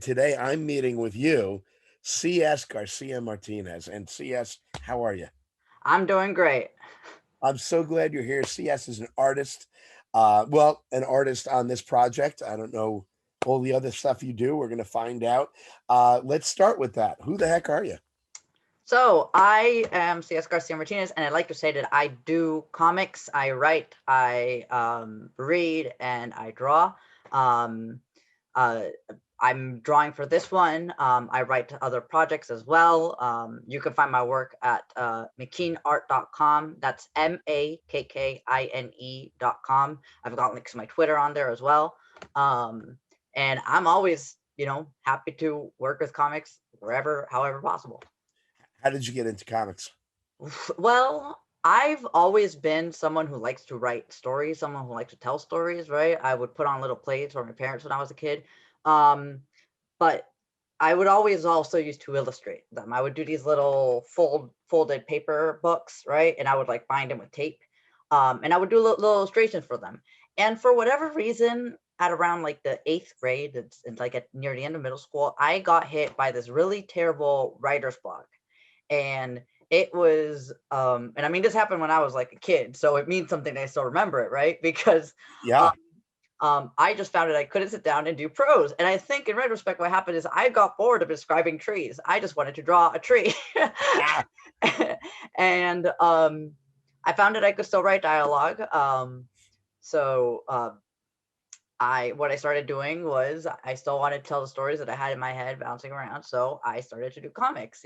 Today I'm meeting with you, C.S. Garcia Martinez. And C.S., how are you? I'm doing great. I'm so glad you're here. C.S. is an artist. An artist on this project. I don't know all the other stuff you do. We're going to find out. Let's start with that. Who the heck are you? So I am C.S. Garcia Martinez, and I'd like to say that I do comics, I write, I read, and I draw. Um, uh, I'm drawing for this one. I write to other projects as well. You can find my work at mckeanart.com. That's MAKKINE.com. I've got links to my Twitter on there as well. Um, and I'm always, happy to work with comics wherever, however possible. How did you get into comics? Well, I've always been someone who likes to write stories, someone who likes to tell stories, right? I would put on little plays for my parents when I was a kid. Um, but I would always also use to illustrate them. I would do these little folded paper books, right? And I would like bind them with tape. And I would do little illustrations for them. And for whatever reason, at around like the eighth grade, it's like at near the end of middle school, I got hit by this really terrible writer's block. And it was and I mean this happened when I was like a kid, so it means something. I still remember it, right? Because Yeah. I just found it I couldn't sit down and do prose. And I think in retrospect, what happened is I got bored of describing trees. I just wanted to draw a tree. Ah, And I found that I could still write dialogue. So I what I started doing was I still wanted to tell the stories that I had in my head bouncing around. So I started to do comics.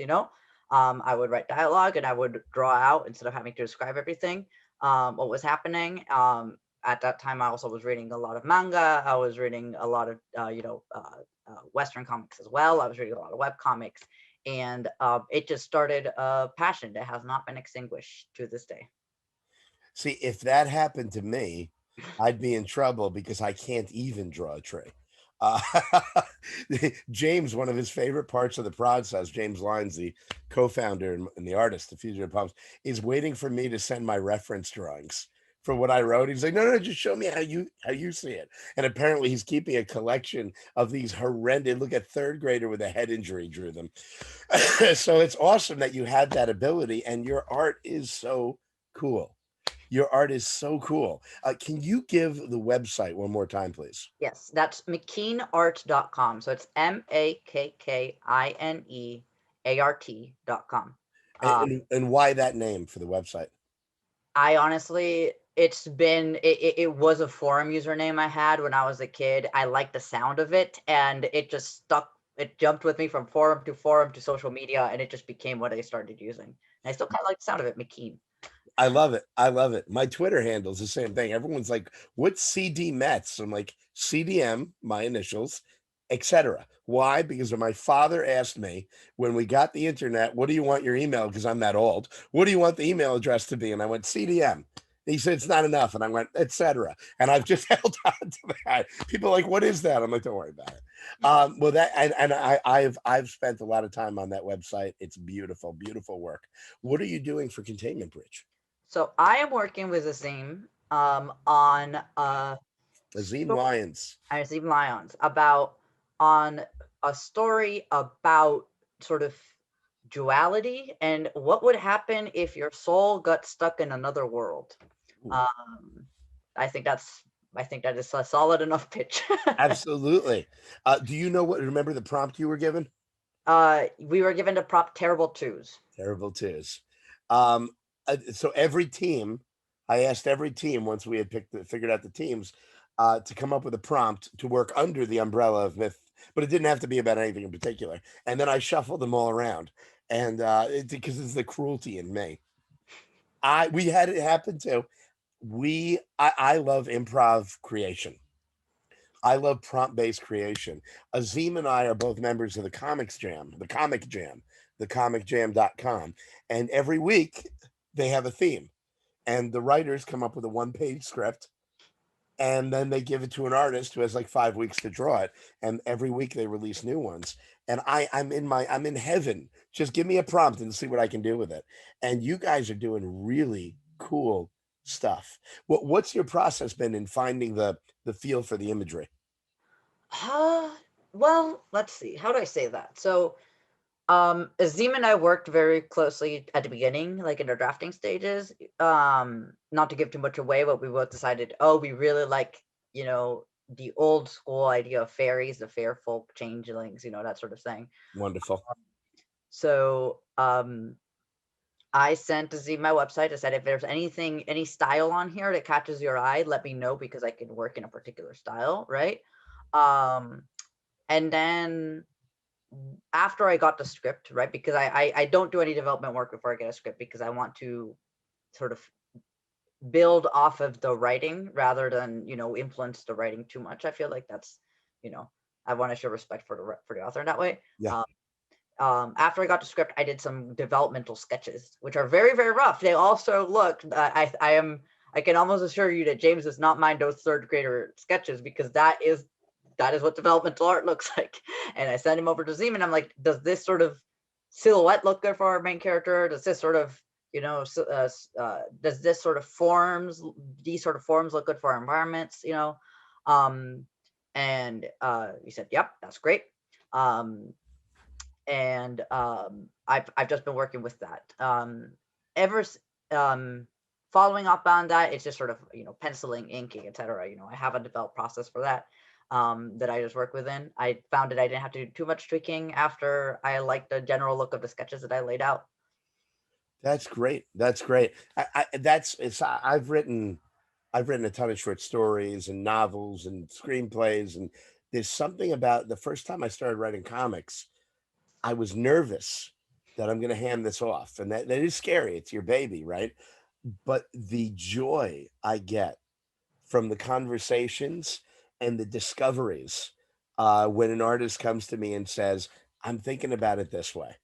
I would write dialogue and I would draw out instead of having to describe everything, what was happening. At that time, I also was reading a lot of manga. I was reading a lot of, Western comics as well. I was reading a lot of web comics, and it just started a passion that has not been extinguished to this day. see, if that happened to me, I'd be in trouble because I can't even draw a tree. Uh, James, one of his favorite parts of the process, James Lyons, the co-founder and the artist of Fugitive Pumps, is waiting for me to send my reference drawings for what I wrote. He's like, no, no, just show me how you see it. And apparently, he's keeping a collection of these horrendous. Look at third grader with a head injury drew them. So it's awesome that you had that ability, and your art is so cool. Your art is so cool. Can you give the website one more time, please? Yes, that's mckeenart.com. So it's MAKKINEART.com. Um, And why that name for the website? I honestly, it was a forum username I had when I was a kid. I liked the sound of it, and it just stuck. It jumped with me from forum to social media, and it just became what I started using. And I still kind of like the sound of it, McKeen. I love it. I love it. My Twitter handle is the same thing. Everyone's like, "What's CD Mets?" I'm like, "CDM, my initials, etc." Why? Because when my father asked me when we got the internet, "What do you want your email?" Because I'm that old. What do you want the email address to be? And I went CDM. He said it's not enough, and I went etc. And I've just held on to that. People are like, "What is that?" I'm like, "Don't worry about it." Well, that and I've spent a lot of time on that website. It's beautiful, beautiful work. What are you doing for Containment Bridge? So I am working with Azim on a Azim story. Lyons. Azim Lyons about on a story about sort of duality and what would happen if your soul got stuck in another world. Ooh, Um, I think that's I think that is a solid enough pitch. absolutely. Do you know what? Remember the prompt you were given? We were given the prop terrible twos. Terrible twos. Um, so every team, I asked every team once we had figured out the teams, to come up with a prompt to work under the umbrella of myth, but it didn't have to be about anything in particular. And then I shuffled them all around, and because it's the cruelty in me. We had it happen too. I love improv creation. I love prompt based creation. Azim and I are both members of the Comics Jam, the Comic Jam, the comicjam.com. And every week they have a theme. And the writers come up with a one-page script, and then they give it to an artist who has like 5 weeks to draw it. And every week they release new ones. And I'm in heaven. Just give me a prompt and see what I can do with it. And you guys are doing really cool stuff. What's your process been in finding the feel for the imagery? well, let's see. How do I say that? So, Azim and I worked very closely at the beginning, like in the drafting stages. Not to give too much away, but we both decided, oh, we really like, the old school idea of fairies, the fair folk, changelings, that sort of thing. Wonderful. So, I sent Azim my website. I said, if there's any style on here that catches your eye, let me know because I can work in a particular style, right? Um, and then after I got the script, right? Because I don't do any development work before I get a script because I want to sort of build off of the writing rather than influence the writing too much. I feel like that's I want to show respect for the author in that way. Yeah. After I got the script, I did some developmental sketches, which are very, very rough. They also look. I can almost assure you that James does not mind those third grader sketches because that is what developmental art looks like. And I sent him over to Zeman. I'm like, does this sort of silhouette look good for our main character? Does this sort of does this sort of these sort of forms look good for our environments? Um, and he said, yep, that's great. And I've just been working with that. Ever following up on that, it's just sort of penciling, inking, etc. I have a developed process for that that I just work within. I found that I didn't have to do too much tweaking after I liked the general look of the sketches that I laid out. That's great. That's great. I've written a ton of short stories and novels and screenplays, and there's something about the first time I started writing comics, I was nervous that I'm going to hand this off, and that is scary. It's your baby, right? But the joy I get from the conversations and the discoveries when an artist comes to me and says, "I'm thinking about it this way."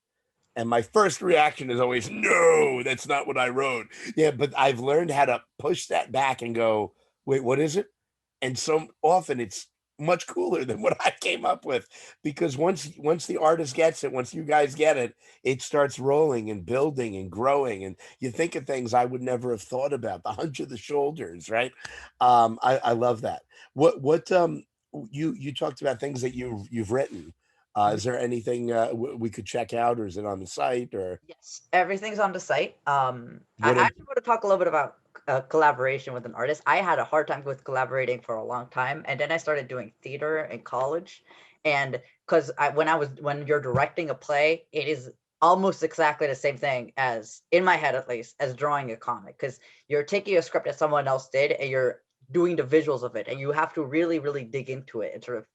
And my first reaction is always, no, that's not what I wrote. Yeah, but I've learned how to push that back and go, wait, what is it? And so often it's much cooler than what I came up with because once the artist gets it, once you guys get it, it starts rolling and building and growing. And you think of things I would never have thought about, the hunch of the shoulders, right? I love that. What you talked about things that you've written. Mhm. Is there anything we could check out, or is it on the site, or Yes, everything's on the site. I what? actually want to talk a little bit about collaboration with an artist. I had a hard time with collaborating for a long time, and then I started doing theater in college. And because when you're directing a play, it is almost exactly the same thing as in my head, at least, as drawing a comic. Because you're taking a script that someone else did, and you're doing the visuals of it, and you have to really, really dig into it and sort of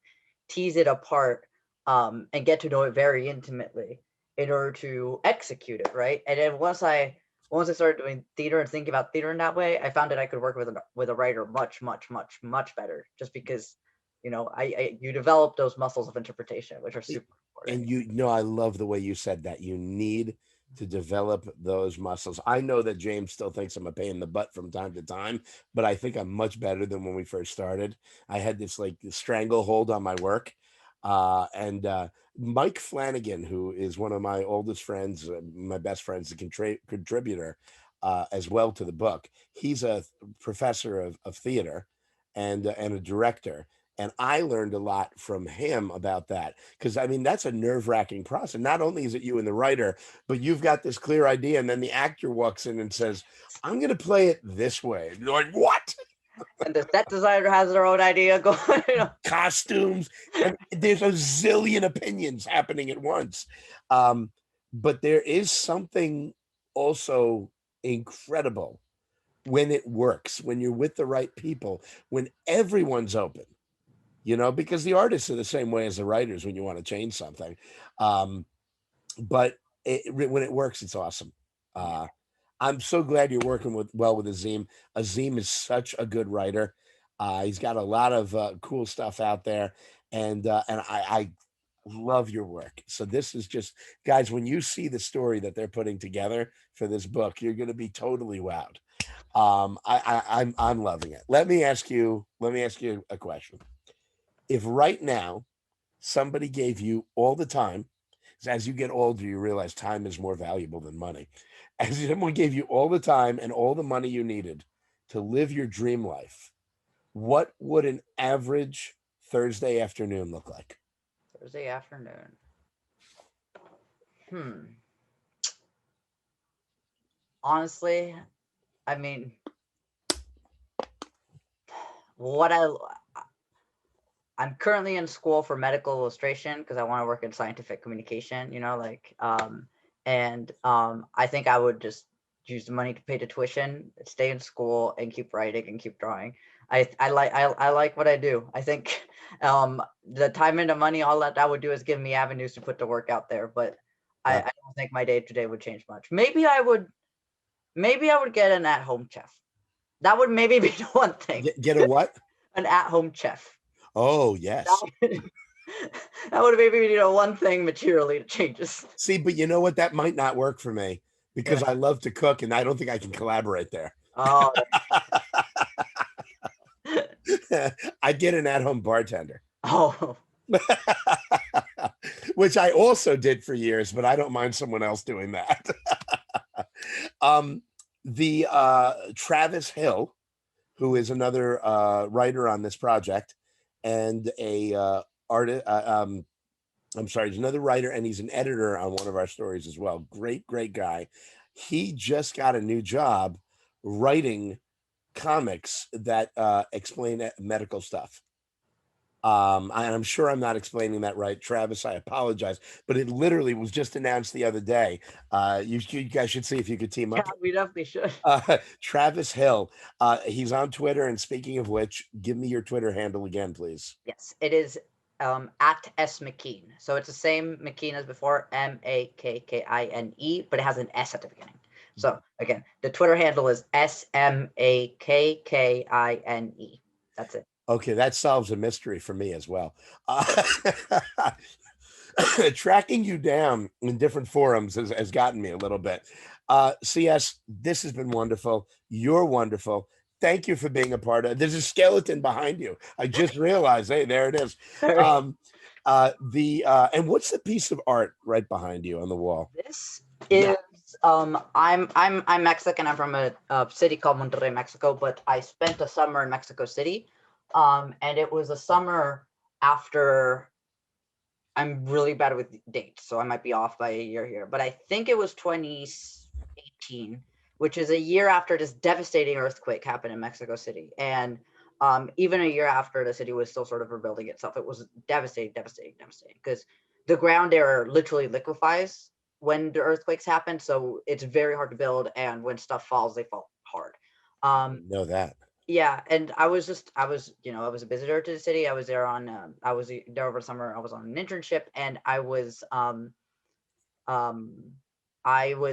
tease it apart, and get to know it very intimately in order to execute it, right? And then once I started doing theater and thinking about theater in that way, I found that I could work with a writer much, much, much, much better, just because you develop those muscles of interpretation, which are super important. And you know, I love the way you said that. You need to develop those muscles. I know that James still thinks I'm a pain in the butt from time to time, but I think I'm much better than when we first started. I had this like stranglehold on my work. And Mike Flanagan, who is one of my oldest friends, my best friends, a contributor as well to the book. He's a professor of theater and a director. And I learned a lot from him about that because I mean that's a nerve-wracking process. Not only is it you and the writer, but you've got this clear idea, and then the actor walks in and says, "I'm going to play it this way." And you're like, "What?" And the set designer has their own idea going. Costumes, and there's a zillion opinions happening at once. Um, but there is something also incredible when it works, when you're with the right people, when everyone's open. Because the artists are the same way as the writers when you want to change something. Um, but when it works, it's awesome. Uh, I'm so glad you're working with Azim. Azim is such a good writer. He's got a lot of cool stuff out there, and I love your work. So this is just, guys, when you see the story that they're putting together for this book, you're going to be totally wowed. I'm loving it. Let me ask you a question. If right now somebody gave you all the time, 'cause as you get older, you realize time is more valuable than money. As someone gave you all the time and all the money you needed to live your dream life, what would an average Thursday afternoon look like? Thursday afternoon. Honestly, I mean, what I'm currently in school for medical illustration because I want to work in scientific communication, I think I would just use the money to pay the tuition, stay in school, and keep writing and keep drawing. I like what I do. I think the time and the money, all that would do is give me avenues to put the work out there, but I don't think my day to day would change much. Maybe I would get an at-home chef. That would maybe be the one thing. Get a what? An at-home chef. Oh, yes. That would maybe be one thing materially that changes. See, but you know what? That might not work for me because Yeah. I love to cook and I don't think I can collaborate there. Oh. I get an at-home bartender. Oh. Which I also did for years, but I don't mind someone else doing that. The Travis Hill, who is another writer on this project and a artist, I'm sorry, he's another writer and he's an editor on one of our stories as well. Great guy. He just got a new job writing comics that explain medical stuff. And I'm sure I'm not explaining that right, Travis. I apologize, but it literally was just announced the other day. You guys should see if you could team up. Yeah, we definitely should. Travis Hill. He's on Twitter. And speaking of which, give me your Twitter handle again, please. Yes, it is at S McKean. So it's the same McKean as before, MAKKINE, but it has an S at the beginning. So again, the Twitter handle is SMAKKINE. That's it. Okay, that solves a mystery for me as well. Tracking you down in different forums has gotten me a little bit. CS, this has been wonderful. You're wonderful. Thank you for being a part of it. There's a skeleton behind you. I just realized, hey, there it is. And what's the piece of art right behind you on the wall? This is I'm Mexican. I'm from a city called Monterrey, Mexico, but I spent a summer in Mexico City. And it was a summer after, I'm really bad with dates, so I might be off by a year here, but I think it was 2018, which is a year after this devastating earthquake happened in Mexico City. And even a year after the city was still sort of rebuilding itself, it was devastating, because the ground there literally liquefies when the earthquakes happen. So it's very hard to build. And when stuff falls, they fall hard. Know that. Yeah, and I was a visitor to the city. I was there I was there over summer. I was on an internship, and I was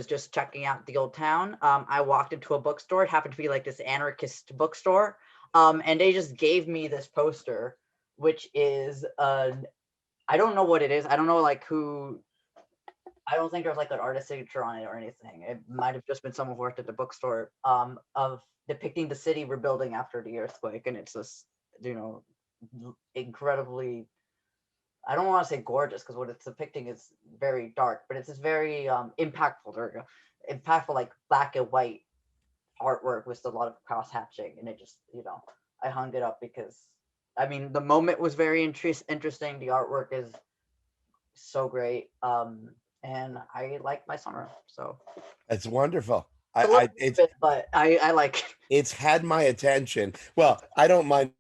just checking out the old town. I walked into a bookstore. It happened to be like this anarchist bookstore, and they just gave me this poster, which is I don't know what it is. I don't know who. I don't think there's an artist signature on it or anything. It might have just been someone who worked at the bookstore of depicting the city rebuilding after the earthquake. And it's this, incredibly, I don't want to say gorgeous because what it's depicting is very dark, but it's this very impactful, impactful, black and white artwork with a lot of cross hatching. And it just, I hung it up because, the moment was very interesting. The artwork is so great. And I like my summer, so it's wonderful. but I like it. It's had my attention. Well, I don't mind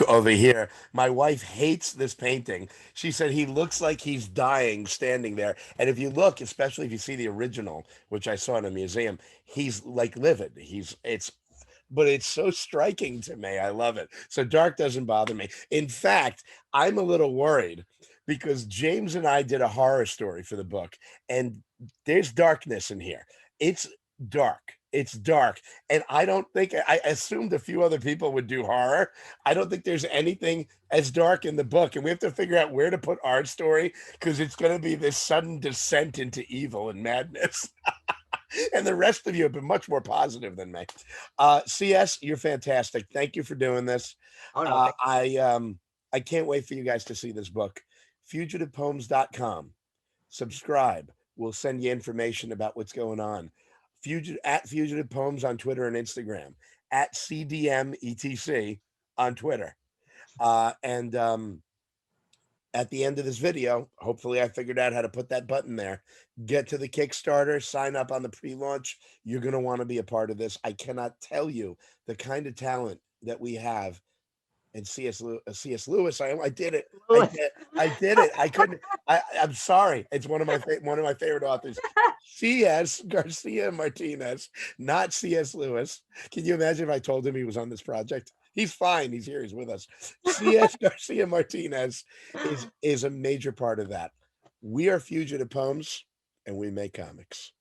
over here. My wife hates this painting. She said he looks like he's dying standing there. And if you look, especially if you see the original, which I saw in a museum, he's livid. But it's so striking to me. I love it. So dark doesn't bother me. In fact, I'm a little worried because James and I did a horror story for the book, and there's darkness in here. It's dark. And I don't think, I assumed a few other people would do horror. I don't think there's anything as dark in the book, and we have to figure out where to put our story because it's going to be this sudden descent into evil and madness. And the rest of you have been much more positive than me. CS, you're fantastic. Thank you for doing this. Oh, no, I can't wait for you guys to see this book. FugitivePoems.com. Subscribe. We'll send you information about what's going on. At Fugitive Poems on Twitter and Instagram. At CDMETC on Twitter. And at the end of this video, hopefully I figured out how to put that button there. Get to the Kickstarter, sign up on the pre-launch. You're going to want to be a part of this. I cannot tell you the kind of talent that we have. And C.S. Lewis, I did it. Lewis. I did it. I couldn't. I'm sorry. It's one of my favorite authors. C.S. Garcia Martinez, not C.S. Lewis. Can you imagine if I told him he was on this project? He's fine. He's here. He's with us. C.S. Garcia Martinez is a major part of that. We are Fugitive Poems, and we make comics.